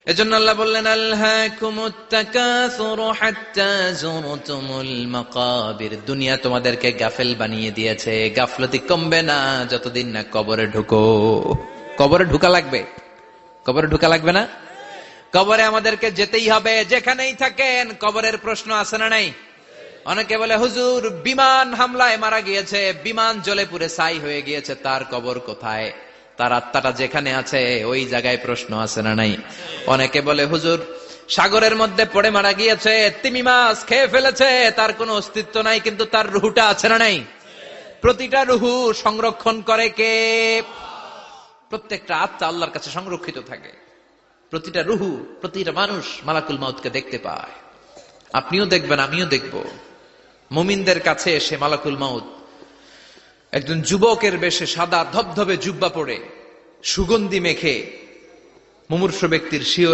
এজন্য আল্লাহ বললেন, আলহাকুমুত তাকাসুরু হাত্তা যুরতুমুল মাকাবির। দুনিয়া তোমাদেরকে গাফেল বানিয়ে দিয়েছে, গাফলতি কমবে না যতদিন না কবরে ঢুকো। কবরে ঢুকা লাগবে, কবরে ঢুকা লাগবে না? কবরে আমাদেরকে যেতেই হবে, যেখানেই থাকেন। কবরের প্রশ্ন আছে না নাই? অনেকে বলে, হুজুর বিমান হামলায় মারা গিয়েছে, বিমান জ্বলে পুড়ে ছাই হয়ে গিয়েছে, তার কবর কোথায়? তার আত্মাটা যেখানে আছে ওই জায়গায় প্রশ্ন আছে না নাই? অনেকে বলে, হুজুর সাগরের মধ্যে পড়ে মারা গিয়েছে, তিমি মাছ খেয়ে ফেলেছে, তার কোনো অস্তিত্ব নাই, কিন্তু তার রুহুটা আছে না নাই? প্রতিটা রুহু সংরক্ষণ করে কে? প্রত্যেকটা আত্মা আল্লাহর কাছে সংরক্ষিত থাকে। প্রতিটা রুহু, প্রতিটা মানুষ মালাকুল মাউতকে দেখতে পায়। আপনিও দেখবেন, আমিও দেখব। মুমিনদের কাছে এসে মালাকুল মাউত একজন যুবকের বেশে সাদা ধবধবে জুব্বা পরে সুগন্ধি মেখে মুমূর্ষু ব্যক্তির শিয়র